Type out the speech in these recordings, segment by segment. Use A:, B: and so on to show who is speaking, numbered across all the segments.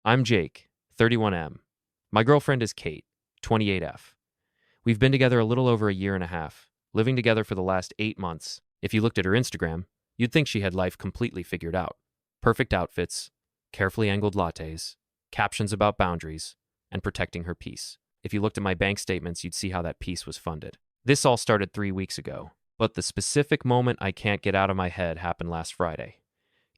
A: I'm Jake, 31M. My girlfriend is Kate, 28F. We've been together a little over a year and a half, living together for the last 8 months. If you looked at her Instagram, you'd think she had life completely figured out. Perfect outfits, carefully angled lattes, captions about boundaries, and protecting her peace. If you looked at my bank statements, you'd see how that peace was funded. This all started 3 weeks ago, but the specific moment I can't get out of my head happened last Friday.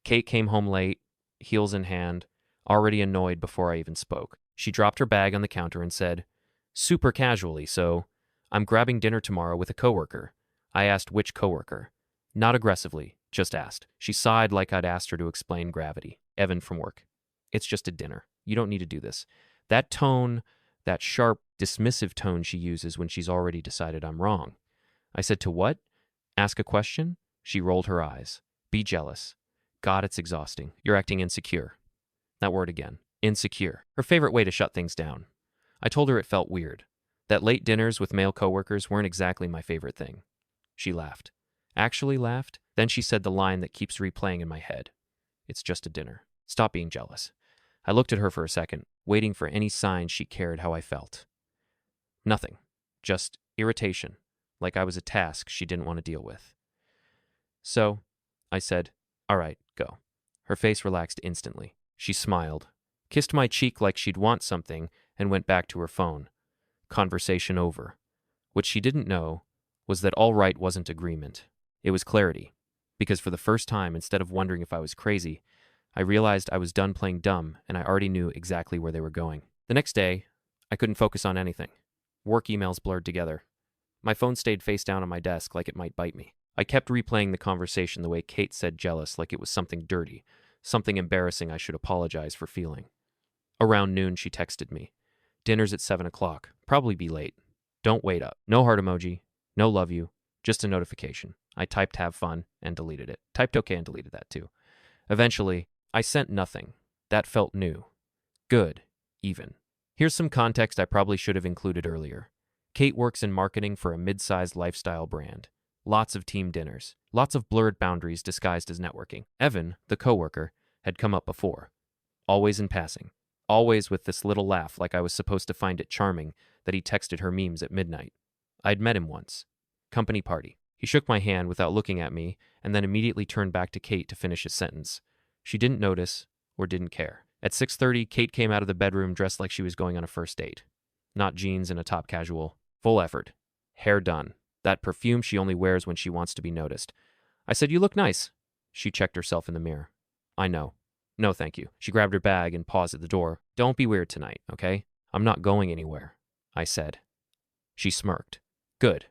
A: Kate came home late, heels in hand, already annoyed before I even spoke. She dropped her bag on the counter and said, super casually, so, I'm grabbing dinner tomorrow with a coworker. I asked which coworker. Not aggressively, just asked. She sighed like I'd asked her to explain gravity. Evan from work. It's just a dinner. You don't need to do this. That tone, that sharp, dismissive tone she uses when she's already decided I'm wrong. I said, to what? Ask a question? She rolled her eyes. Be jealous. God, it's exhausting. You're acting insecure. That word again. Insecure. Her favorite way to shut things down. I told her it felt weird. That late dinners with male coworkers weren't exactly my favorite thing. She laughed. Actually laughed. Then she said the line that keeps replaying in my head. It's just a dinner. Stop being jealous. I looked at her for a second, waiting for any sign she cared how I felt. Nothing. Just irritation, like I was a task she didn't want to deal with. So, I said, all right, go. Her face relaxed instantly. She smiled, kissed my cheek like she'd want something, and went back to her phone. Conversation over. What she didn't know was that all right wasn't agreement. It was clarity. Because for the first time, instead of wondering if I was crazy, I realized I was done playing dumb and I already knew exactly where they were going. The next day, I couldn't focus on anything. Work emails blurred together. My phone stayed face down on my desk like it might bite me. I kept replaying the conversation the way Kate said jealous, like it was something dirty, something embarrassing I should apologize for feeling. Around noon, she texted me. Dinner's at 7 o'clock. Probably be late. Don't wait up. No heart emoji. No love you. Just a notification. I typed have fun and deleted it. Typed okay and deleted that too. Eventually, I sent nothing. That felt new. Good. Even. Here's some context I probably should have included earlier. Kate works in marketing for a mid-sized lifestyle brand. Lots of team dinners. Lots of blurred boundaries disguised as networking. Evan, the coworker, had come up before. Always in passing. Always with this little laugh like I was supposed to find it charming that he texted her memes at midnight. I'd met him once. Company party. He shook my hand without looking at me and then immediately turned back to Kate to finish his sentence. She didn't notice or didn't care. At 6:30, Kate came out of the bedroom dressed like she was going on a first date. Not jeans and a top casual. Full effort. Hair done. That perfume she only wears when she wants to be noticed. I said, you look nice. She checked herself in the mirror. I know. No, thank you. She grabbed her bag and paused at the door. Don't be weird tonight, okay? I'm not going anywhere, I said. She smirked. Good.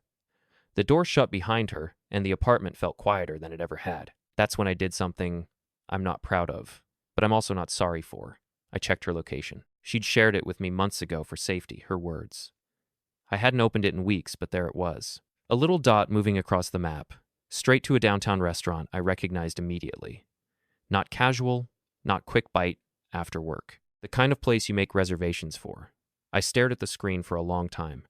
A: The door shut behind her, and the apartment felt quieter than it ever had. That's when I did something I'm not proud of, but I'm also not sorry for. I checked her location. She'd shared it with me months ago for safety, her words. I hadn't opened it in weeks, but there it was. A little dot moving across the map, straight to a downtown restaurant I recognized immediately. Not casual, not quick bite, after work. The kind of place you make reservations for. I stared at the screen for a long time.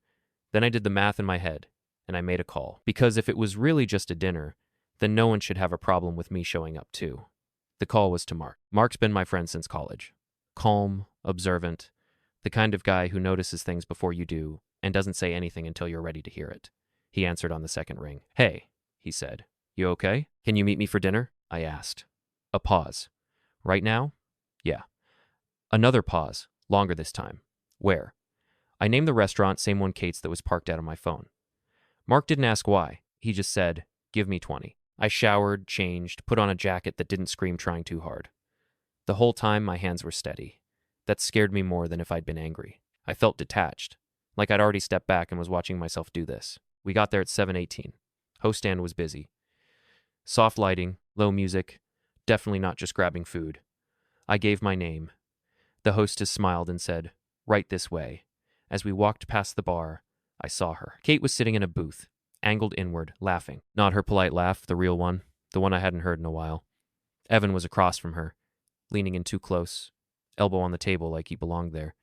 A: Then I did the math in my head, and I made a call. Because if it was really just a dinner, then no one should have a problem with me showing up too. The call was to Mark. Mark's been my friend since college. Calm, observant, the kind of guy who notices things before you do and doesn't say anything until you're ready to hear it. He answered on the second ring. Hey, he said. You okay? Can you meet me for dinner? I asked. A pause. Right now? Yeah. Another pause, longer this time. Where? I named the restaurant, same one Kate's that was parked out on my phone. Mark didn't ask why. He just said, give me 20. I showered, changed, put on a jacket that didn't scream trying too hard. The whole time, my hands were steady. That scared me more than if I'd been angry. I felt detached, like I'd already stepped back and was watching myself do this. We got there at 7:18. Host stand was busy. Soft lighting, low music, definitely not just grabbing food. I gave my name. The hostess smiled and said, right this way. As we walked past the bar, I saw her. Kate was sitting in a booth, angled inward, laughing. Not her polite laugh, the real one, the one I hadn't heard in a while. Evan was across from her, leaning in too close, elbow on the table like he belonged there.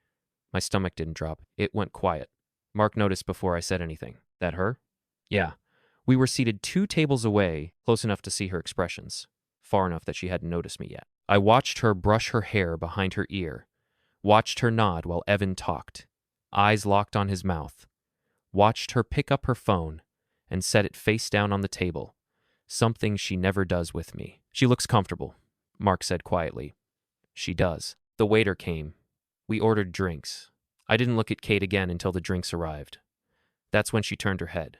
A: My stomach didn't drop. It went quiet. Mark noticed before I said anything. That her? Yeah. We were seated 2 tables away, close enough to see her expressions, far enough that she hadn't noticed me yet. I watched her brush her hair behind her ear, Watched her nod while Evan talked, eyes locked on his mouth. Watched her pick up her phone and set it face down on the table, something she never does with me. She looks comfortable, Mark said quietly. She does. The waiter came. We ordered drinks. I didn't look at Kate again until the drinks arrived. That's when she turned her head.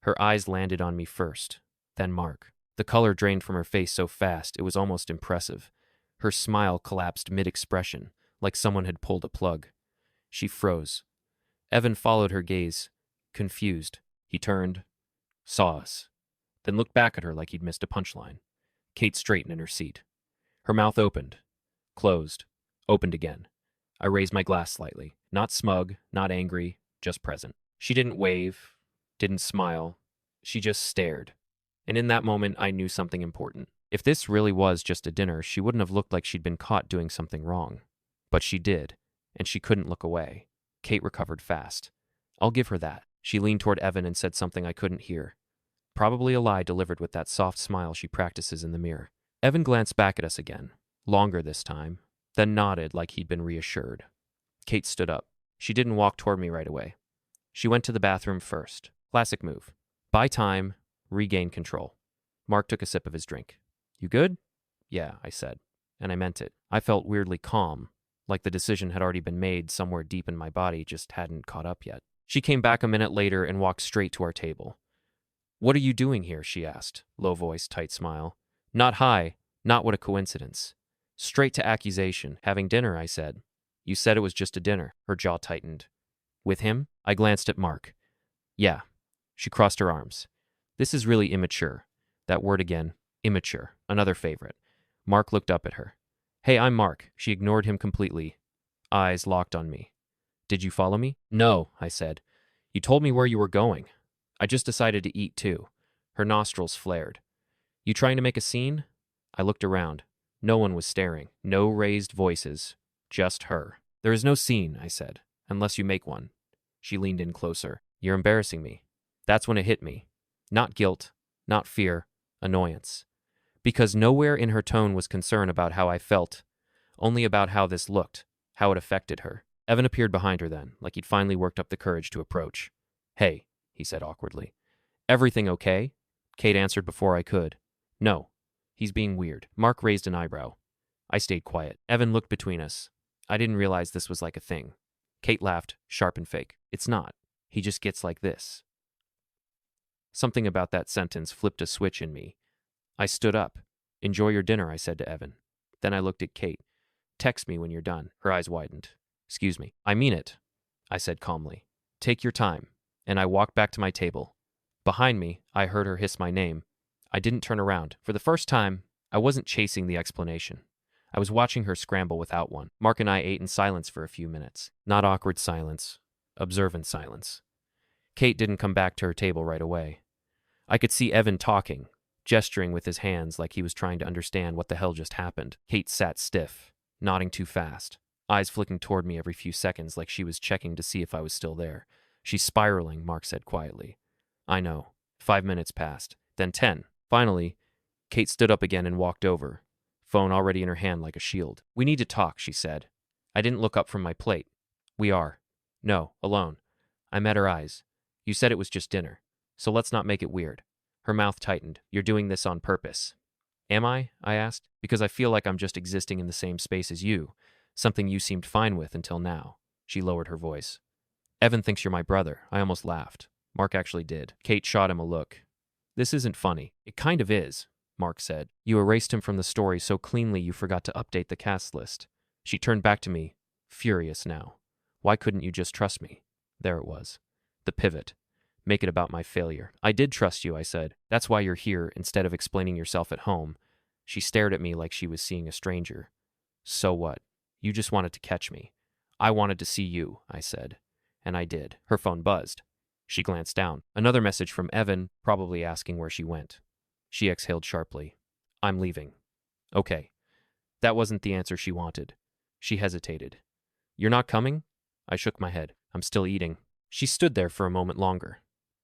A: Her eyes landed on me first, then Mark. The color drained from her face so fast it was almost impressive. Her smile collapsed mid-expression, like someone had pulled a plug. She froze. Evan followed her gaze, confused. He turned, saw us, then looked back at her like he'd missed a punchline. Kate straightened in her seat. Her mouth opened, closed, opened again. I raised my glass slightly. Not smug, not angry, just present. She didn't wave, didn't smile. She just stared. And in that moment, I knew something important. If this really was just a dinner, she wouldn't have looked like she'd been caught doing something wrong. But she did, and she couldn't look away. Kate recovered fast. I'll give her that. She leaned toward Evan and said something I couldn't hear. Probably a lie delivered with that soft smile she practices in the mirror. Evan glanced back at us again, longer this time, then nodded like he'd been reassured. Kate stood up. She didn't walk toward me right away. She went to the bathroom first. Classic move. Buy time, regain control. Mark took a sip of his drink. You good? Yeah, I said, and I meant it. I felt weirdly calm, like the decision had already been made somewhere deep in my body, just hadn't caught up yet. She came back a minute later and walked straight to our table. What are you doing here? She asked, low voice, tight smile. Not high, not what a coincidence. Straight to accusation. Having dinner, I said. You said it was just a dinner. Her jaw tightened. With him? I glanced at Mark. Yeah. She crossed her arms. This is really immature. That word again. Immature. Another favorite. Mark looked up at her. Hey, I'm Mark. She ignored him completely. Eyes locked on me. Did you follow me? No, I said. You told me where you were going. I just decided to eat too. Her nostrils flared. You trying to make a scene? I looked around. No one was staring. No raised voices. Just her. There is no scene, I said, unless you make one. She leaned in closer. You're embarrassing me. That's when it hit me. Not guilt, not fear, annoyance. Because nowhere in her tone was concern about how I felt, only about how this looked, how it affected her. Evan appeared behind her then, like he'd finally worked up the courage to approach. Hey, he said awkwardly. Everything okay? Kate answered before I could. No. He's being weird. Mark raised an eyebrow. I stayed quiet. Evan looked between us. I didn't realize this was like a thing. Kate laughed, sharp and fake. It's not. He just gets like this. Something about that sentence flipped a switch in me. I stood up. Enjoy your dinner, I said to Evan. Then I looked at Kate. Text me when you're done. Her eyes widened. Excuse me. I mean it, I said calmly. Take your time. And I walked back to my table. Behind me, I heard her hiss my name. I didn't turn around. For the first time, I wasn't chasing the explanation. I was watching her scramble without one. Mark and I ate in silence for a few minutes. Not awkward silence. Observant silence. Kate didn't come back to her table right away. I could see Evan talking, gesturing with his hands like he was trying to understand what the hell just happened. Kate sat stiff, nodding too fast, eyes flicking toward me every few seconds like she was checking to see if I was still there. She's spiraling, Mark said quietly. I know. 5 minutes passed, then 10. Finally, Kate stood up again and walked over, phone already in her hand like a shield. We need to talk, she said. I didn't look up from my plate. We are. No, alone. I met her eyes. You said it was just dinner, so let's not make it weird. Her mouth tightened. You're doing this on purpose. Am I? I asked. Because I feel like I'm just existing in the same space as you, something you seemed fine with until now. She lowered her voice. Evan thinks you're my brother. I almost laughed. Mark actually did. Kate shot him a look. This isn't funny. It kind of is, Mark said. You erased him from the story so cleanly you forgot to update the cast list. She turned back to me, furious now. Why couldn't you just trust me? There it was. The pivot. Make it about my failure. I did trust you, I said. That's why you're here instead of explaining yourself at home. She stared at me like she was seeing a stranger. So what? You just wanted to catch me. I wanted to see you, I said. And I did. Her phone buzzed. She glanced down. Another message from Evan, probably asking where she went. She exhaled sharply. I'm leaving. Okay. That wasn't the answer she wanted. She hesitated. You're not coming? I shook my head. I'm still eating. She stood there for a moment longer,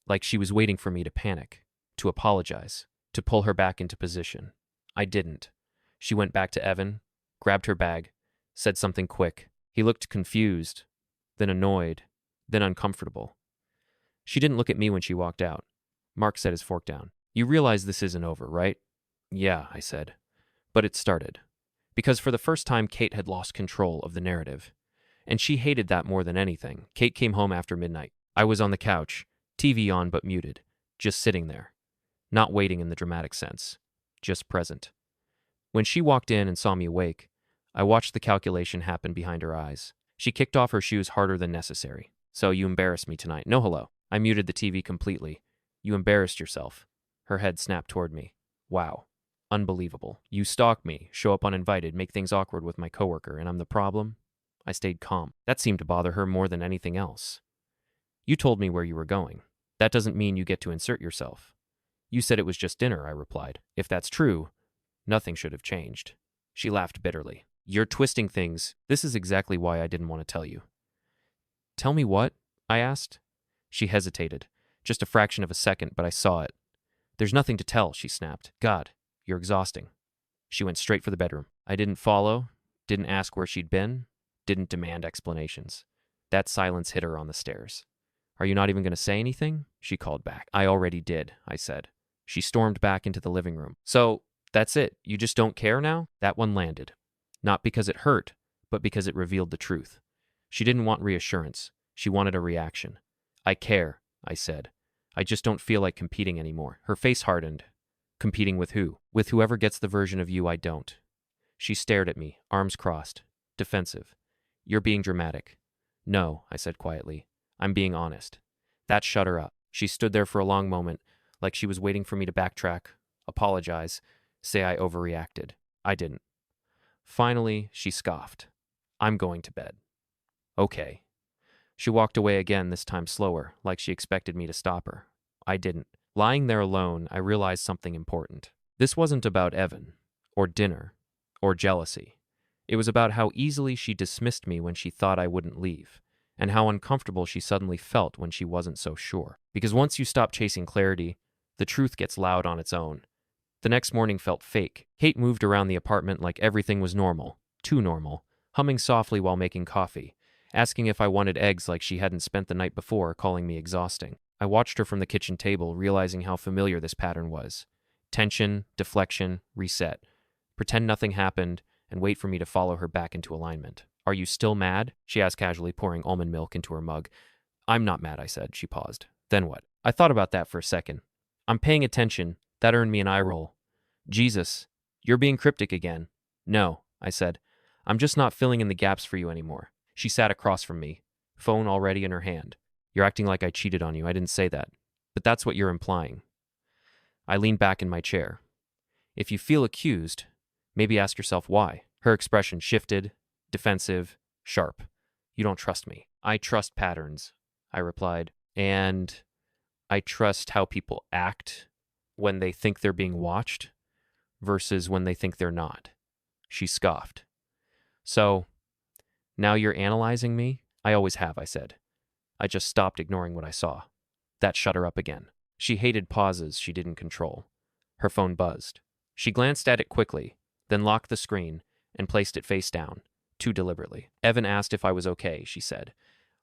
A: like she was waiting for me to panic, to apologize, to pull her back into position. I didn't. She went back to Evan, grabbed her bag, said something quick, He looked confused, then annoyed, then uncomfortable. She didn't look at me when she walked out. Mark set his fork down. You realize this isn't over, right? Yeah, I said. But it started. Because for the first time, Kate had lost control of the narrative. And she hated that more than anything. Kate came home after midnight. I was on the couch, TV on but muted, just sitting there. Not waiting in the dramatic sense, just present. When she walked in and saw me awake, I watched the calculation happen behind her eyes. She kicked off her shoes harder than necessary. So you embarrassed me tonight. No hello. I muted the TV completely. You embarrassed yourself. Her head snapped toward me. Wow. Unbelievable. You stalk me, show up uninvited, make things awkward with my coworker, and I'm the problem? I stayed calm. That seemed to bother her more than anything else. You told me where you were going. That doesn't mean you get to insert yourself. You said it was just dinner, I replied. If that's true, nothing should have changed. She laughed bitterly. You're twisting things. This is exactly why I didn't want to tell you. Tell me what? I asked. She hesitated. Just a fraction of a second, but I saw it. There's nothing to tell, she snapped. God, you're exhausting. She went straight for the bedroom. I didn't follow, didn't ask where she'd been, didn't demand explanations. That silence hit her on the stairs. Are you not even going to say anything? She called back. I already did, I said. She stormed back into the living room. So, that's it. You just don't care now? That one landed. Not because it hurt, but because it revealed the truth. She didn't want reassurance. She wanted a reaction. I care, I said. I just don't feel like competing anymore. Her face hardened. Competing with who? With whoever gets the version of you I don't. She stared at me, arms crossed, defensive. You're being dramatic. No, I said quietly. I'm being honest. That shut her up. She stood there for a long moment, like she was waiting for me to backtrack, apologize, say I overreacted. I didn't. Finally, she scoffed. I'm going to bed. Okay. She walked away again, this time slower, like she expected me to stop her. I didn't. Lying there alone, I realized something important. This wasn't about Evan, or dinner, or jealousy. It was about how easily she dismissed me when she thought I wouldn't leave, and how uncomfortable she suddenly felt when she wasn't so sure. Because once you stop chasing clarity, the truth gets loud on its own. The next morning felt fake. Kate moved around the apartment like everything was normal, too normal, humming softly while making coffee, asking if I wanted eggs like she hadn't spent the night before, calling me exhausting. I watched her from the kitchen table, realizing how familiar this pattern was. Tension, deflection, reset. Pretend nothing happened, and wait for me to follow her back into alignment. Are you still mad? She asked casually, pouring almond milk into her mug. I'm not mad, I said. She paused. Then what? I thought about that for a second. I'm paying attention. That earned me an eye roll. Jesus, you're being cryptic again. No, I said. I'm just not filling in the gaps for you anymore. She sat across from me, phone already in her hand. You're acting like I cheated on you. I didn't say that. But that's what you're implying. I leaned back in my chair. If you feel accused, maybe ask yourself why. Her expression shifted, defensive, sharp. You don't trust me. I trust patterns, I replied. And I trust how people act when they think they're being watched versus when they think they're not. She scoffed. So, now you're analyzing me? I always have, I said. I just stopped ignoring what I saw. That shut her up again. She hated pauses she didn't control. Her phone buzzed. She glanced at it quickly, then locked the screen and placed it face down, too deliberately. Evan asked if I was okay, she said,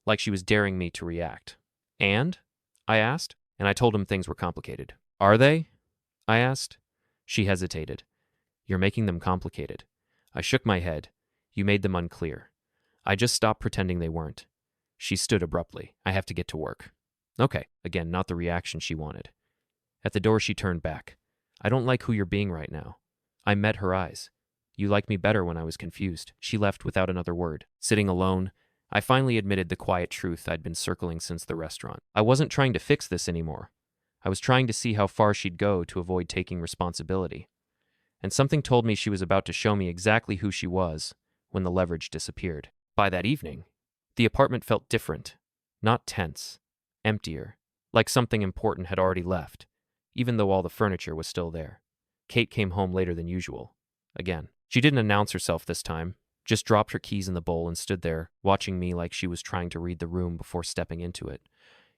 A: like she was daring me to react. And? I asked, and I told him things were complicated. Are they? I asked. She hesitated. You're making them complicated. I shook my head. You made them unclear. I just stopped pretending they weren't. She stood abruptly. I have to get to work. Okay, again, not the reaction she wanted. At the door, she turned back. I don't like who you're being right now. I met her eyes. You liked me better when I was confused. She left without another word. Sitting alone, I finally admitted the quiet truth I'd been circling since the restaurant. I wasn't trying to fix this anymore. I was trying to see how far she'd go to avoid taking responsibility. And something told me she was about to show me exactly who she was when the leverage disappeared. By that evening, the apartment felt different, not tense, emptier, like something important had already left, even though all the furniture was still there. Kate came home later than usual. Again. She didn't announce herself this time, just dropped her keys in the bowl and stood there, watching me like she was trying to read the room before stepping into it.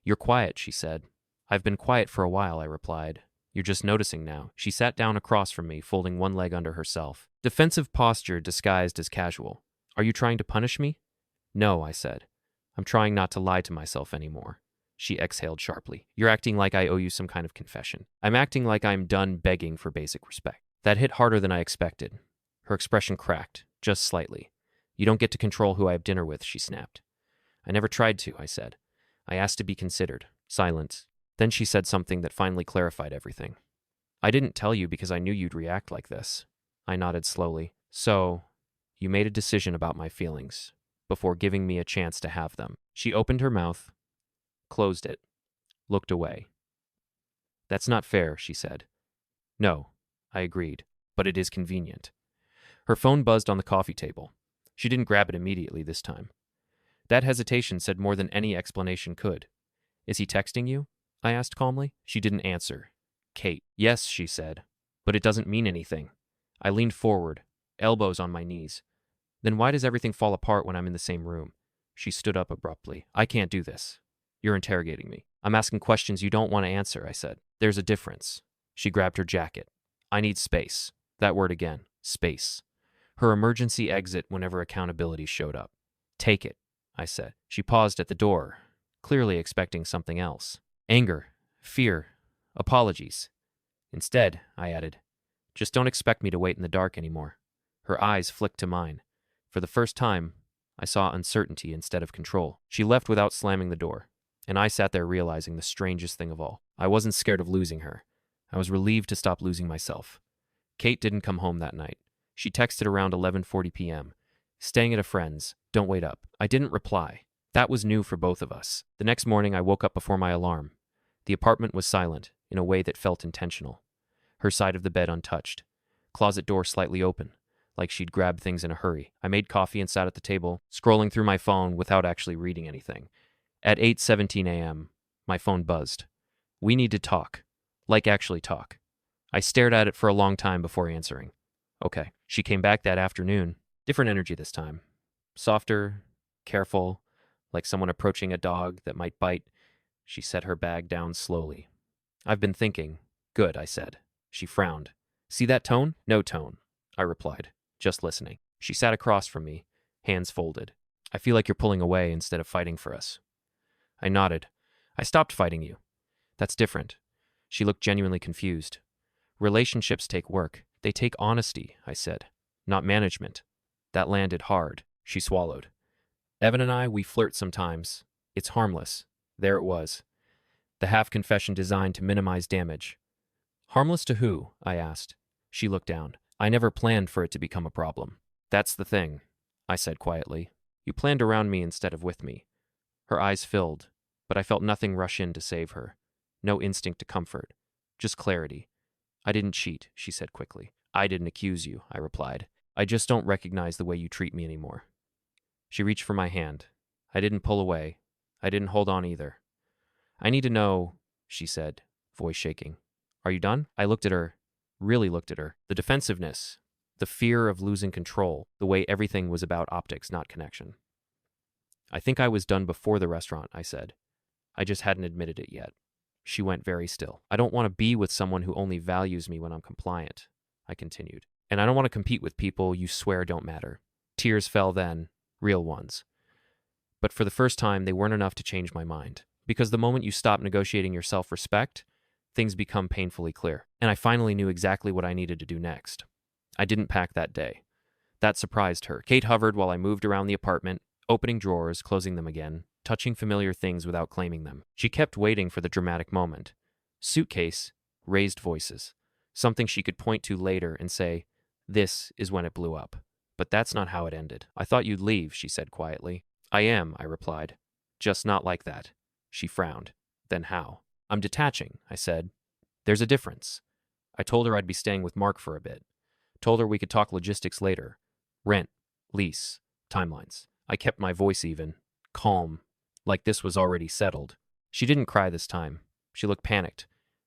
A: You're quiet, she said. I've been quiet for a while, I replied. You're just noticing now. She sat down across from me, folding one leg under herself. Defensive posture disguised as casual. Are you trying to punish me? No, I said. I'm trying not to lie to myself anymore. She exhaled sharply. You're acting like I owe you some kind of confession. I'm acting like I'm done begging for basic respect. That hit harder than I expected. Her expression cracked, just slightly. You don't get to control who I have dinner with, she snapped. I never tried to, I said. I asked to be considered. Silence. Then she said something that finally clarified everything. I didn't tell you because I knew you'd react like this. I nodded slowly. So, you made a decision about my feelings before giving me a chance to have them. She opened her mouth, closed it, looked away. That's not fair, she said. No, I agreed, but it is convenient. Her phone buzzed on the coffee table. She didn't grab it immediately this time. That hesitation said more than any explanation could. Is he texting you? I asked calmly. She didn't answer. Kate. Yes, she said, but it doesn't mean anything. I leaned forward, elbows on my knees. Then why does everything fall apart when I'm in the same room? She stood up abruptly. I can't do this. You're interrogating me. I'm asking questions you don't want to answer, I said. There's a difference. She grabbed her jacket. I need space. That word again. Space. Her emergency exit whenever accountability showed up. Take it, I said. She paused at the door, clearly expecting something else. Anger, fear, apologies. Instead, I added, just don't expect me to wait in the dark anymore. Her eyes flicked to mine. For the first time, I saw uncertainty instead of control. She left without slamming the door, and I sat there realizing the strangest thing of all. I wasn't scared of losing her. I was relieved to stop losing myself. Kate didn't come home that night. She texted around 11:40 p.m. Staying at a friend's. Don't wait up. I didn't reply. That was new for both of us. The next morning, I woke up before my alarm. The apartment was silent, in a way that felt intentional. Her side of the bed untouched. Closet door slightly open, like she'd grabbed things in a hurry. I made coffee and sat at the table, scrolling through my phone without actually reading anything. At 8:17 a.m., my phone buzzed. We need to talk. Like actually talk. I stared at it for a long time before answering. Okay. She came back that afternoon. Different energy this time. Softer, careful, like someone approaching a dog that might bite. She set her bag down slowly. I've been thinking. Good, I said. She frowned. See that tone? No tone, I replied, just listening. She sat across from me, hands folded. I feel like you're pulling away instead of fighting for us. I nodded. I stopped fighting you. That's different. She looked genuinely confused. Relationships take work. They take honesty, I said, not management. That landed hard. She swallowed. Evan and I, we flirt sometimes. It's harmless. There it was. The half-confession designed to minimize damage. Harmless to who? I asked. She looked down. I never planned for it to become a problem. That's the thing, I said quietly. You planned around me instead of with me. Her eyes filled, but I felt nothing rush in to save her. No instinct to comfort. Just clarity. I didn't cheat, she said quickly. I didn't accuse you, I replied. I just don't recognize the way you treat me anymore. She reached for my hand. I didn't pull away. I didn't hold on either. I need to know, she said, voice shaking. Are you done? I looked at her, really looked at her. The defensiveness, the fear of losing control, the way everything was about optics, not connection. I think I was done before the restaurant, I said. I just hadn't admitted it yet. She went very still. I don't want to be with someone who only values me when I'm compliant, I continued. And I don't want to compete with people you swear don't matter. Tears fell then, real ones. But for the first time, they weren't enough to change my mind. Because the moment you stop negotiating your self-respect, things become painfully clear. And I finally knew exactly what I needed to do next. I didn't pack that day. That surprised her. Kate hovered while I moved around the apartment, opening drawers, closing them again, touching familiar things without claiming them. She kept waiting for the dramatic moment. Suitcase, raised voices. Something she could point to later and say, this is when it blew up. But that's not how it ended. I thought you'd leave, she said quietly. I am, I replied. Just not like that. She frowned. Then how? I'm detaching, I said. There's a difference. I told her I'd be staying with Mark for a bit. Told her we could talk logistics later. Rent, lease, timelines. I kept my voice even, calm, like this was already settled. She didn't cry this time. She looked panicked.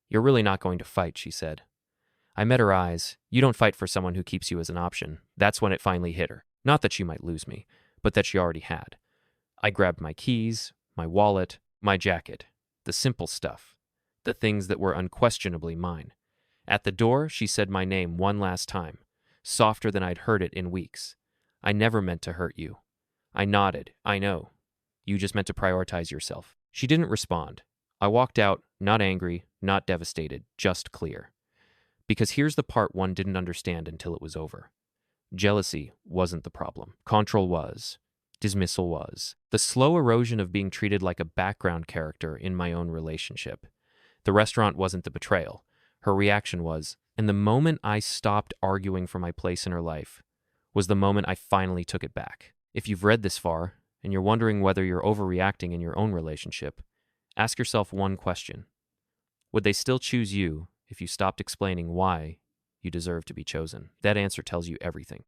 A: You're really not going to fight, she said. I met her eyes. You don't fight for someone who keeps you as an option. That's when it finally hit her. Not that she might lose me, but that she already had. I grabbed my keys, my wallet, my jacket. The simple stuff. The things that were unquestionably mine. At the door, she said my name one last time, softer than I'd heard it in weeks. I never meant to hurt you. I nodded. I know. You just meant to prioritize yourself. She didn't respond. I walked out, not angry, not devastated, just clear. Because here's the part one didn't understand until it was over. Jealousy wasn't the problem. Control was. Dismissal was. The slow erosion of being treated like a background character in my own relationship. The restaurant wasn't the betrayal. Her reaction was, and the moment I stopped arguing for my place in her life was the moment I finally took it back. If you've read this far, and you're wondering whether you're overreacting in your own relationship, ask yourself one question. Would they still choose you if you stopped explaining why you deserve to be chosen? That answer tells you everything.